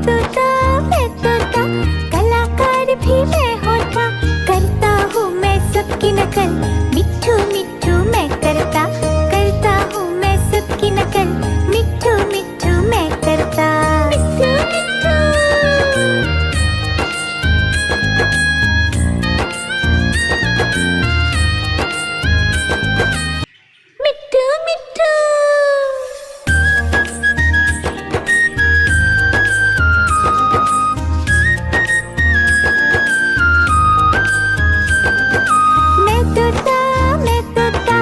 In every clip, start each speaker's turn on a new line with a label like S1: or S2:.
S1: मैं तोता कलाकार भी मैं होता, करता हूँ मैं सबकी नकल, मिट्ठू मिट्ठू मैं करता हूँ मैं सबकी नकल, मिट्ठू मिट्ठू मैं करता। मिट्ठू मिट्ठू मिट्ठू मैं तोता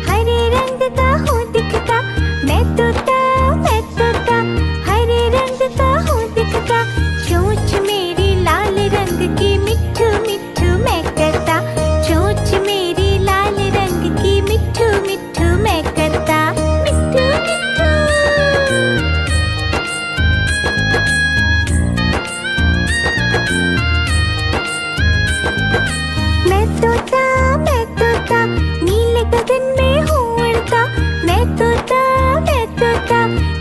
S1: हरे रंग का हूँ दिखता, मैं तोता हरे रंग का हूँ दिखता, चोंच मेरी लाल रंग की, मिट्ठू मिट्ठू मैं करता, चोंच मेरी लाल रंग की, मिट्ठू मिट्ठू मैं करता। मिट्ठू मिट्ठू मैं तोता नीले गगन में हूँ उड़ता, मैं तोता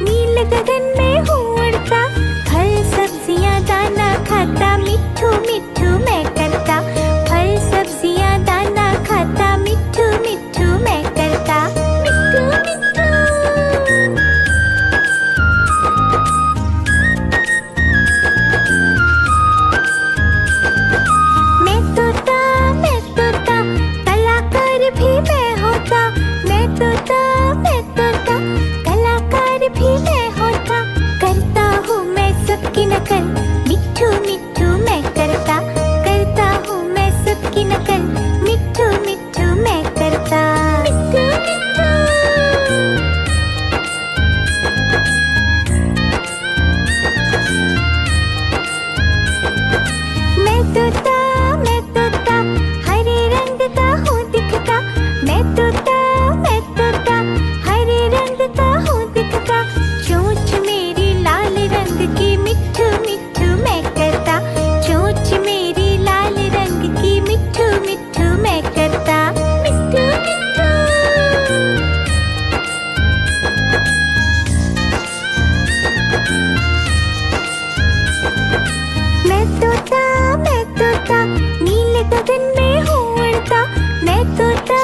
S1: नीले गगन में हूँ उड़ता, फल सब्जियाँ दाना खाता, मिट्ठू मिट्ठू मैं करता, फल सब्जियाँ दाना खाता, मिट्ठू मिट्ठू मैं करता। मिट्ठू मिट्ठू मैं तोता कलाकार भी मैं होता, मैं तोता कलाकार भी मैं होता, करता हूँ मैं सबकी नकल, मिट्ठू मिट्ठू मैं करता हूँ मैं सबकी नकल, मिट्ठू मिट्ठू मैं करता। मिट्ठू मिट्ठू मैं तोता हरे रंग का हूँ दिखता, मैं तोता हरे रंग का हूँ दिखता, चोंच मेरी लाल रंग की, मिट्ठू मिट्ठू मैं करता, चोंच मेरी लाल रंग की, मिट्ठू मिट्ठू मैं करता। मिट्ठू मिट्ठू मैं तोता नीले गगन में हूँ उड़ता, मैं तोता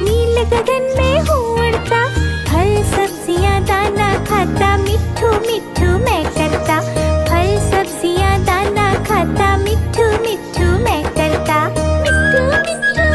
S1: नीले गगन में हूँ उड़ता, फल सब्जियाँ दाना खाता, मिट्ठू मिट्ठू मैं करता, फल सब्जियाँ दाना खाता, मिट्ठू मिट्ठू मैं करता। मिट्ठू मिट्ठू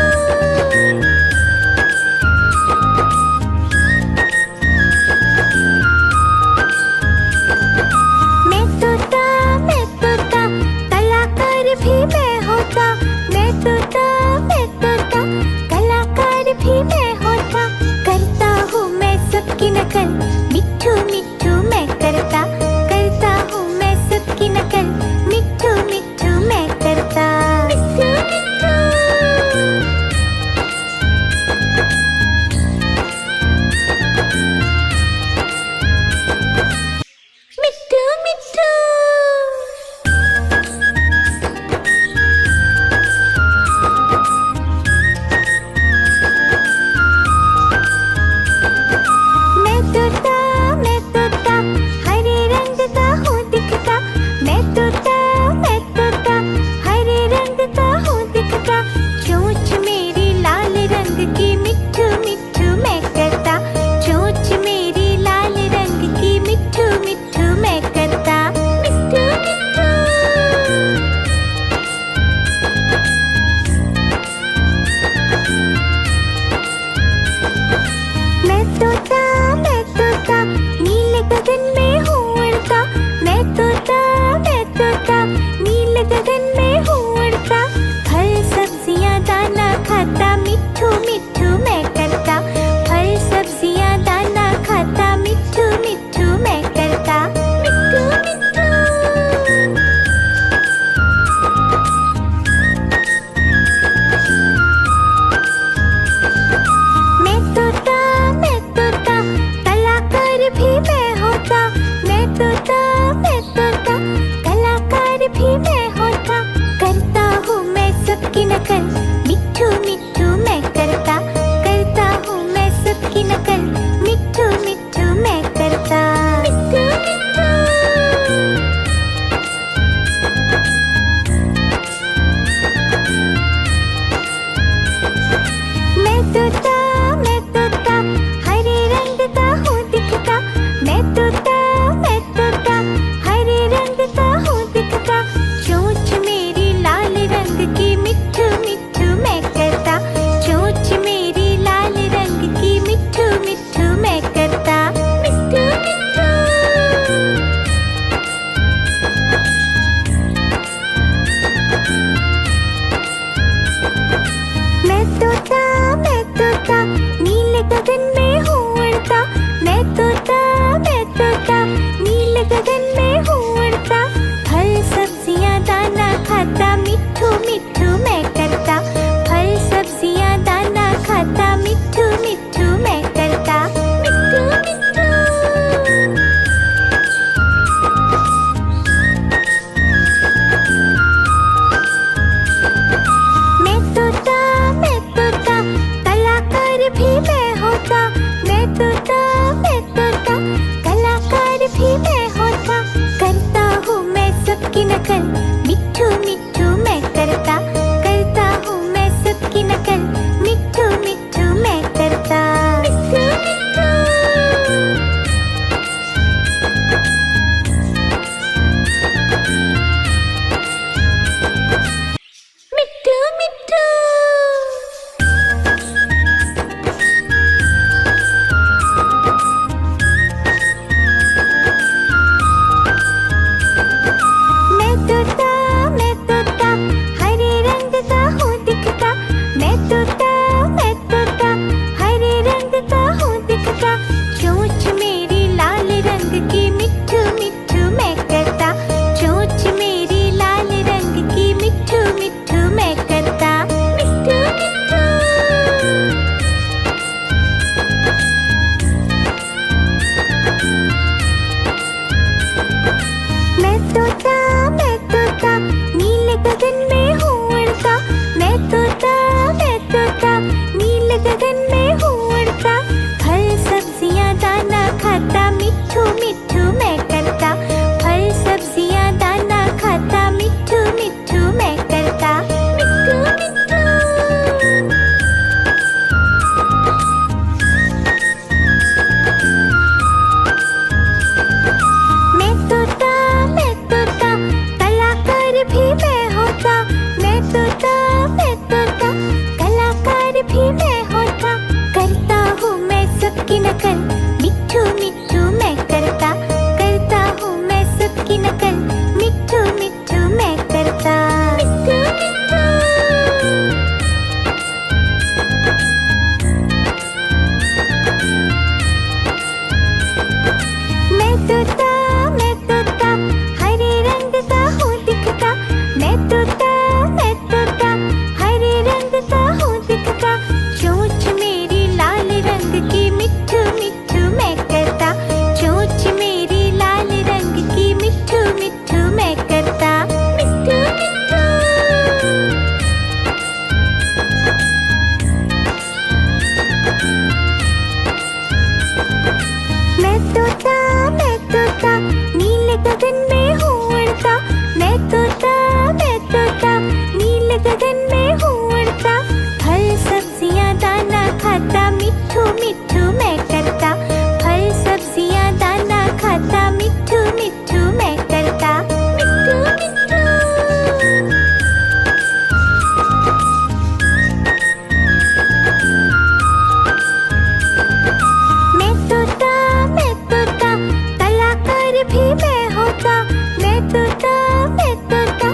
S1: होता, मैं तोता, मैं तोता,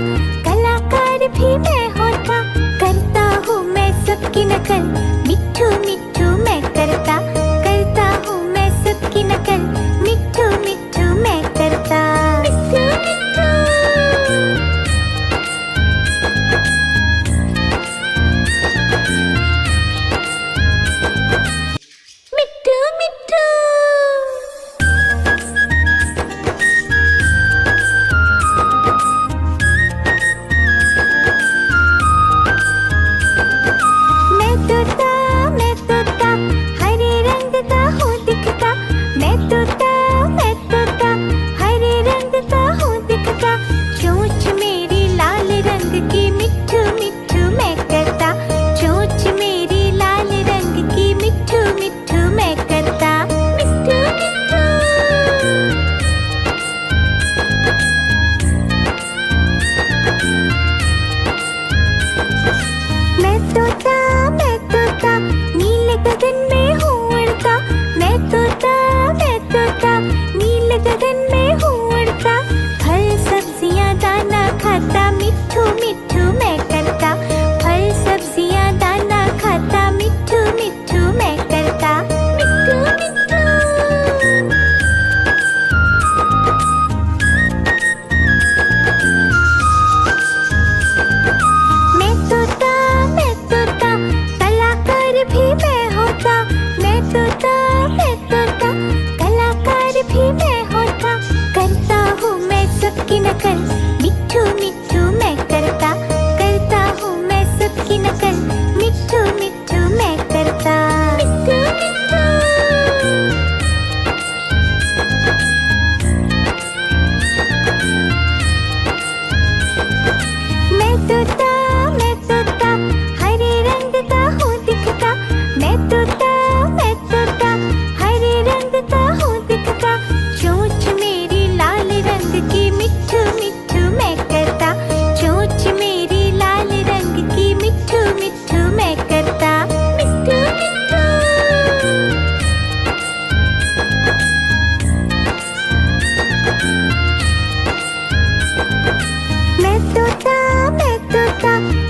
S1: कलाकार भी मैं होता, करता हूँ मैं सबकी नकल, मिट्ठू मिट्ठू मैं करता, करता हूँ मैं सबकी नकल, मिट्ठू मिट्ठू मैं करता, मिट्ठू मिट्ठू। मिट्ठू मिट्ठू। मैं तोता, हरे रंग का हूँ दिखता, मैं तोता, हरे रंग का हूँ दिखता, चोंच मेरी लाल रंग की, मिट्ठू मिट्ठू मैं करता, चोंच मेरी लाल रंग की, मिट्ठू मिट्ठू मैं करता, मिट्ठू मिट्ठू। मैं तोता, नीले गगन में हूँ उड़ता, मैं तोता, नीले गगन में हूँ उड़ता, फल सब्जियाँ दाना खाता, मिट्ठू मिट्ठू मैं करता, फल सब्जियाँ दाना खाता, मिट्ठू मिट्ठू मैं करता, मिट्ठू मिट्ठू। मैं तोता, कलाकार भी मैं होता, मैं तोता, कलाकार भी मैं होता, करता हूँ मैं सबकी नकल, मिट्ठू मिट्ठू मैं करता, करता हूँ मैं सबकी नकल, मिट्ठू मिट्ठू मैं करता, मिट्ठू मिट्ठू। मैं तोता, हरे रंग का हूँ दिखता, मैं तोता, हरे रंग का हूँ दिखता, चोंच मेरी लाल रंग की, मिट्ठू मिट्ठू मैं करता, चोंच मेरी लाल रंग की, मिट्ठू मिट्ठू मैं करता, मिट्ठू मिट्ठू। मैं तोता,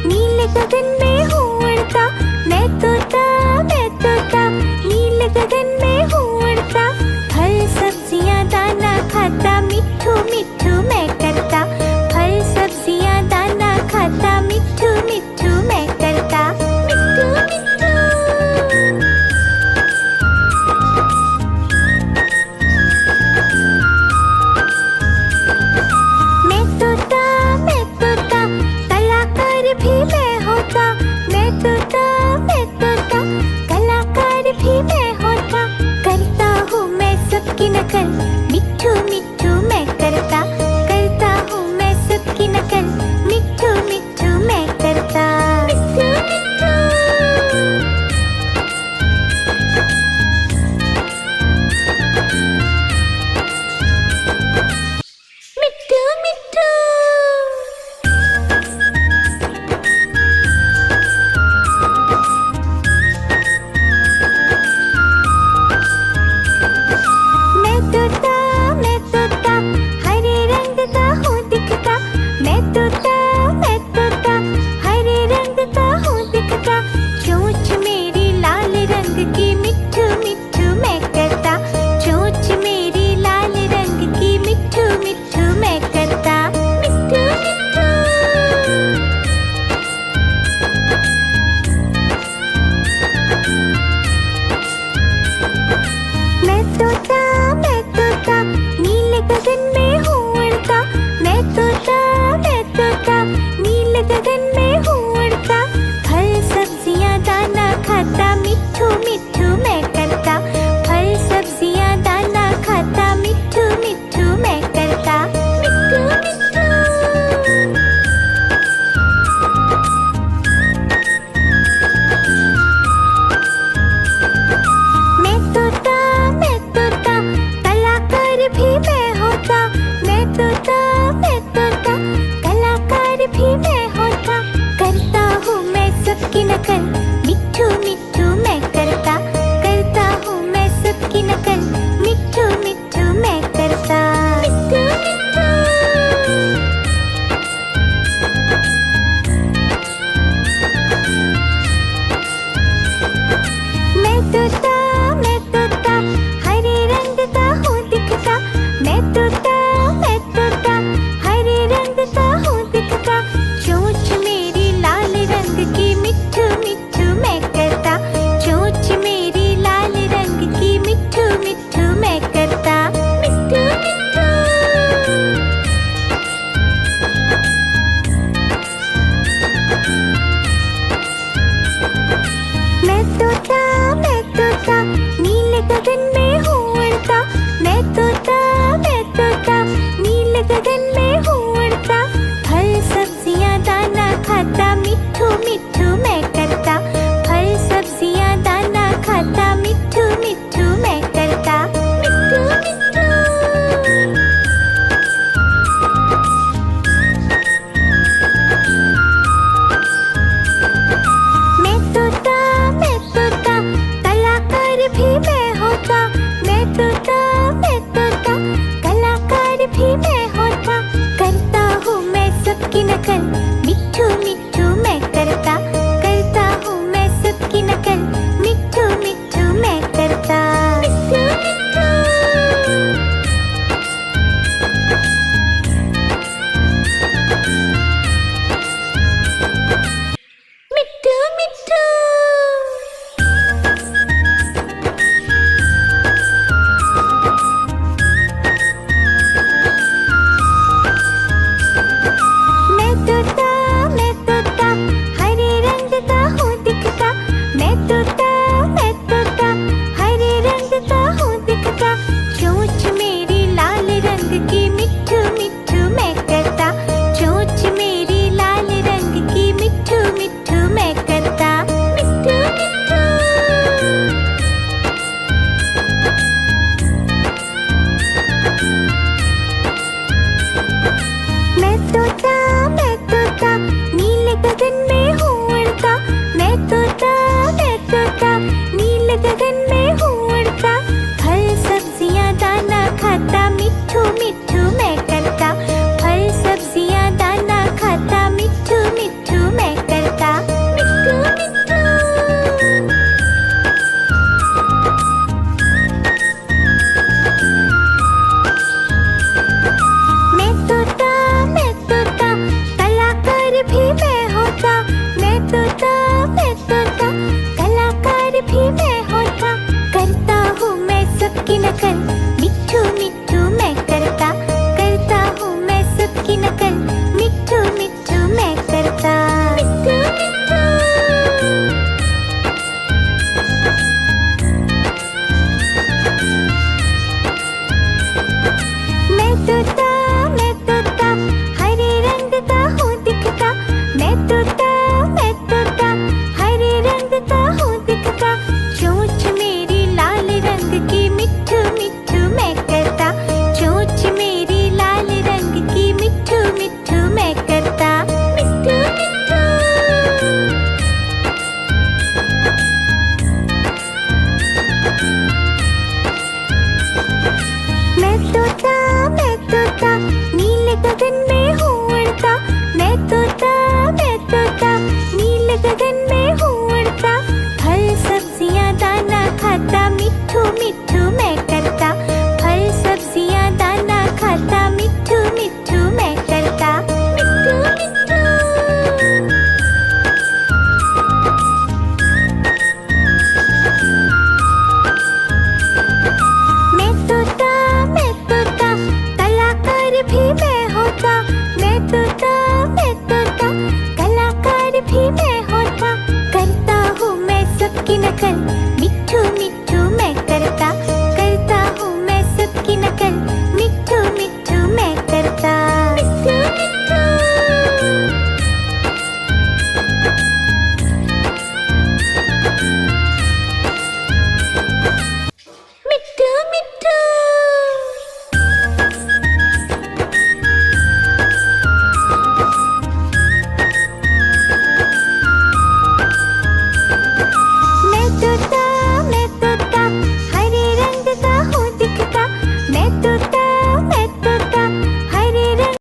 S1: नीले गगन में हूँ उड़ता, मैं तोता, नीले गगन में हूँ उड़ता, फल सब्जियाँ दाना खाता, मिट्ठू मिट्ठू मैं करता, फल सब्जियाँ दाना खाता, मिट्ठू मिट्ठू मैं करता, मिट्ठू मिट्ठू। मैं तोता, कलाकार भी मैं होता, मैं तोता, कलाकार भी मैं होता, करता हूँ मैं सबकी नकल, मिट्ठू मिट्ठू मैं करता,